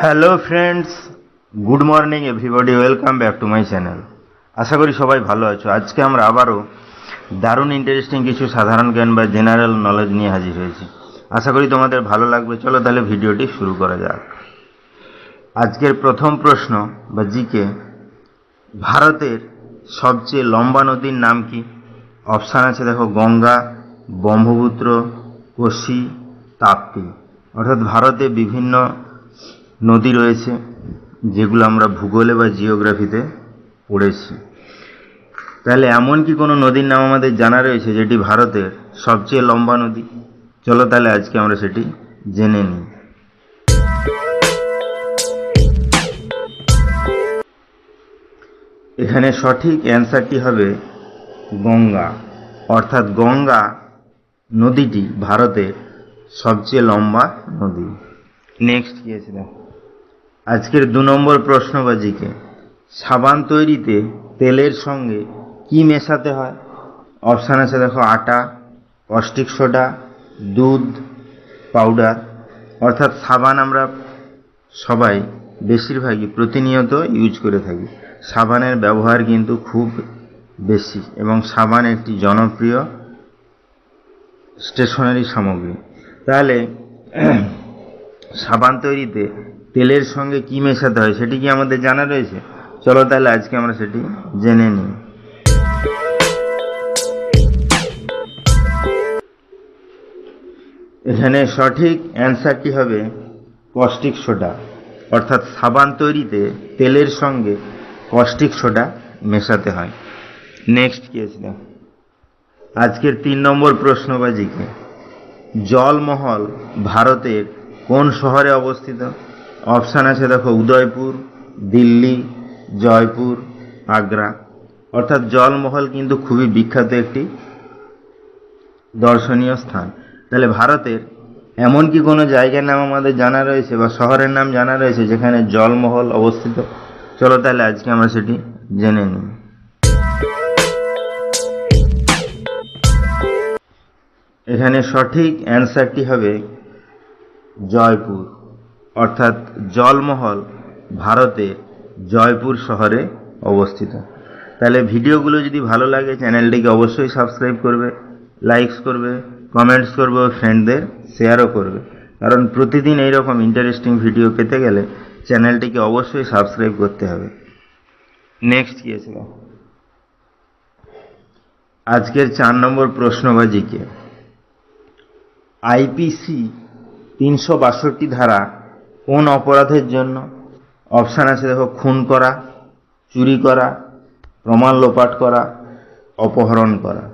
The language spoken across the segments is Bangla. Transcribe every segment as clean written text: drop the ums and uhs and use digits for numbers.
Hello friends, good morning everybody, welcome back to my channel. আশা করি সবাই ভালো আছো। আজকে আমরা আবারও দারুণ ইন্টারেস্টিং কিছু সাধারণ জ্ঞান বা জেনারেল নলেজ নিয়ে হাজির হয়েছি। আশা করি তোমাদের ভালো লাগবে। চলো তাহলে ভিডিওটি শুরু করা যাক। আজকের প্রথম প্রশ্ন বা জিকে, ভারতের সবচেয়ে লম্বা নদীর নাম কি? অপশান আছে দেখো, গঙ্গা, ব্রহ্মপুত্র, কোশি, তাপ্তি। অর্থাৎ ভারতে বিভিন্ন নদী রয়েছে যেগুলো আমরা ভূগোলে বা জিওগ্রাফিতে পড়েছি। তাহলে এমন কি কোনো নদীর নাম আমাদের জানা রয়েছে যেটি ভারতের সবচেয়ে লম্বা নদী? চলো তাহলে আজকে আমরা সেটি জেনে নিই। এখানে সঠিক অ্যান্সারটি হবে গঙ্গা। অর্থাৎ গঙ্গা নদীটি ভারতের সবচেয়ে লম্বা নদী। নেক্সট কি আছে দেখো, আজকের 2 নম্বর প্রশ্নবাজিকে, সাবান তৈরিতে তেলের সঙ্গে কি মেশাতে হয়? অপশান আছে দেখো, আটা, কস্টিক সোডা, দুধ, পাউডার। অর্থাৎ সাবান আমরা সবাই বেশিরভাগই প্রতিনিয়ত ইউজ করে থাকি। সাবানের ব্যবহার কিন্তু খুব বেশি এবং সাবান একটি জনপ্রিয় স্টেশনারি সামগ্রী। তাহলে সাবান তৈরিতে তেলের সঙ্গে কি মেশাতে হয় সেটি কি আমাদের জানা রয়েছে? চলো তাহলে আজকে আমরা সেটি জেনে নিই। এখানে সঠিক অ্যান্সারটি হবে কস্টিক সোডা। অর্থাৎ সাবান তৈরিতে তেলের সঙ্গে কস্টিক সোডা মেশাতে হয়। নেক্সট কি আছে দেখো, আজকের 3 নম্বর প্রশ্নবাজিকে, জলমহল ভারতের কোন শহরে অবস্থিত? অপশান আছে দেখো, উদয়পুর, দিল্লি, জয়পুর, আগ্রা। অর্থাৎ জলমহল কিন্তু খুবই বিখ্যাত একটি দর্শনীয় স্থান। তাহলে ভারতের এমন কি কোনো জায়গার নাম আমাদের জানা রয়েছে বা শহরের নাম জানা রয়েছে যেখানে জলমহল অবস্থিত? চলো তাহলে আজকে আমরা সেটি জেনে নিই। এখানে সঠিক অ্যান্সারটি হবে জয়পুর। অর্থাৎ জলমহল ভারতের জয়পুর শহরে অবস্থিত। তাহলে ভিডিওগুলো যদি ভালো লাগে চ্যানেলটিকে অবশ্যই সাবস্ক্রাইব করবে, লাইকস করবে, কমেন্টস করবে ও ফ্রেন্ডদের শেয়ারও করবে। কারণ প্রতিদিন এইরকম ইন্টারেস্টিং ভিডিও পেতে গেলে চ্যানেলটিকে অবশ্যই সাবস্ক্রাইব করতে হবে। নেক্সট কি আছে, আজকের 4 নম্বর প্রশ্নবাজিকে, আইপিসি 362 ধারা কোন অপরাধের জন্য? অপশান আছে দেখো, খুন করা, চুরি করা, প্রমাণ লোপাট করা, অপহরণ করা।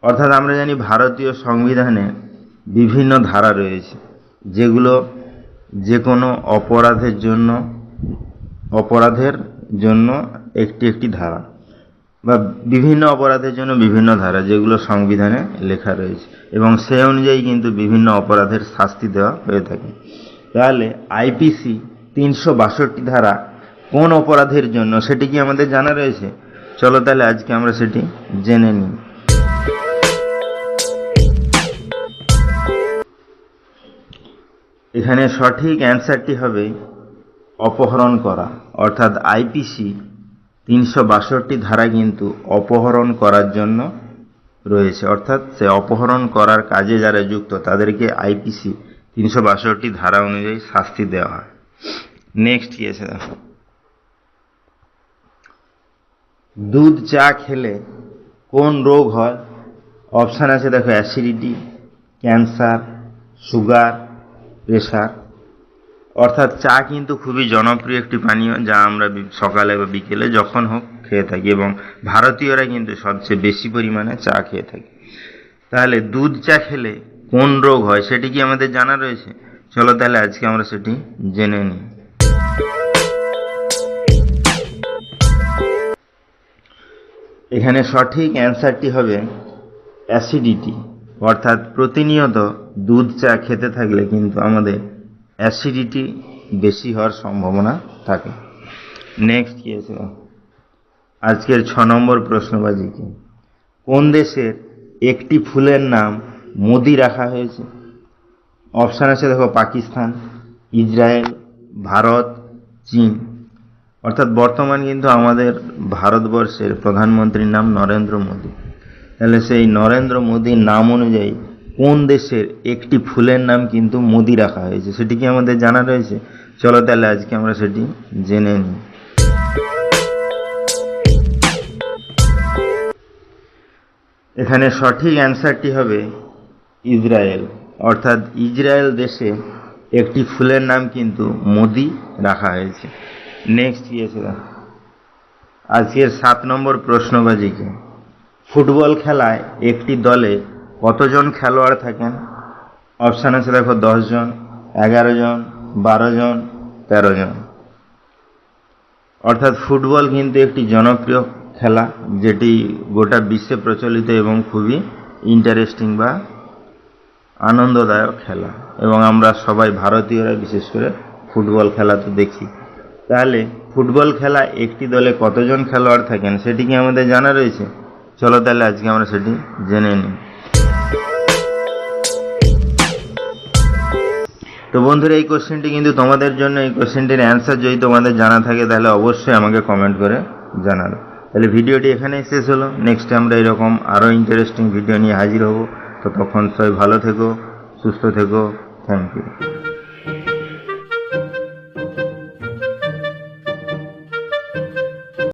অর্থাৎ আমরা জানি ভারতীয় সংবিধানে বিভিন্ন ধারা রয়েছে যেগুলো যে কোনো অপরাধের জন্য একটি ধারা বা বিভিন্ন অপরাধের জন্য বিভিন্ন ধারা যেগুলো সংবিধানে লেখা রয়েছে এবং সেই অনুযায়ী কিন্তু বিভিন্ন অপরাধের শাস্তি দেওয়া হয়ে থাকে। তাহলে আইপিসি 362 ধারা কোন অপরাধের জন্য সেটি কি আমাদের জানা রয়েছে? চলো তাহলে আজকে আমরা সেটি জেনে নিই। এখানে সঠিক অ্যান্সারটি হবে অপহরণ করা। অর্থাৎ আইপিসি 362 ধারা কিন্তু অপহরণ করার জন্য রয়েছে। অর্থাৎ সে অপহরণ করার কাজে যারা যুক্ত তাদেরকে আইপিসি 362 ধারা অনুযায়ী শাস্তি দেওয়া হয়। নেক্সট কি আছে দেখো, দুধ চা খেলে কোন রোগ হয়? অপশান আছে দেখো, অ্যাসিডিটি, ক্যান্সার, সুগার, প্রেশার। অর্থাৎ চা কিন্তু খুবই জনপ্রিয় একটি পানীয় যা আমরা সকালে বা বিকেলে যখন হোক খেয়ে থাকি এবং ভারতীয়রা কিন্তু সবচেয়ে বেশি পরিমাণে চা খেয়ে থাকি। তাহলে দুধ চা খেলে কোন রোগ হয় সেটি কি আমাদের জানা রয়েছে? চলো তাহলে আজকে আমরা সেটি জেনে নিই। এখানে সঠিক অ্যান্সারটি হবে অ্যাসিডিটি। অর্থাৎ প্রতিনিয়ত দুধ চা খেতে থাকলে কিন্তু আমাদের অ্যাসিডিটি বেশি হওয়ার সম্ভাবনা থাকে। নেক্সট কি আছে, আজকের 6 নম্বর প্রশ্নবাজিকে, কোন দেশের একটি ফুলের নাম মোদি রাখা হয়েছে? অপশান আছে দেখো পাকিস্তান, ইসরায়েল, ভারত, চীন। অর্থাৎ বর্তমান কিন্তু আমাদের ভারতবর্ষের প্রধানমন্ত্রীর নাম নরেন্দ্র মোদী। তাহলে সেই নরেন্দ্র মোদীর নাম অনুযায়ী কোন দেশের একটি ফুলের নাম কিন্তু মোদী রাখা হয়েছে সেটি কি আমাদের জানা রয়েছে? চলো তাহলে আজকে আমরা সেটি জেনে নিই। এখানে সঠিক অ্যান্সারটি হবে ইসরায়েল। অর্থাৎ ইসরায়েল দেশে একটি ফুলের নাম কিন্তু মোদী রাখা হয়েছে। নেক্সট কি আছে? আজকের 7 নম্বর প্রশ্নবাজিকে, ফুটবল খেলায় একটি দলে কতজন খেলোয়াড় থাকেন? অপশান আছে দেখো 10 জন, 11 জন, 12 জন, 13 জন। অর্থাৎ ফুটবল কিন্তু একটি জনপ্রিয় খেলা যেটি গোটা বিশ্বে প্রচলিত এবং খুবই ইন্টারেস্টিং বা আনন্দদায়ক খেলা, এবং আমরা সবাই ভারতীয়রা বিশেষ করে ফুটবল খেলা তো দেখি। তাহলে ফুটবল খেলা একটি দলে কতজন খেলোয়াড় থাকেন সেটি কি আমাদের জানা রয়েছে? চলো তাহলে আজকে আমরা সেটি জেনে নিই। তো বন্ধুরা, এই কোশ্চেনটি কিন্তু তোমাদের জন্য। এই কোশ্চেনটির অ্যান্সার যদি তোমাদের জানা থাকে তাহলে অবশ্যই আমাকে কমেন্ট করে জানাবে। তাহলে ভিডিওটি এখানেই শেষ হলো। নেক্সটে আমরা এরকম আরও ইন্টারেস্টিং ভিডিও নিয়ে হাজির হব। তো তখন সবাই ভালো থেকো, সুস্থ থেকো। Thank you.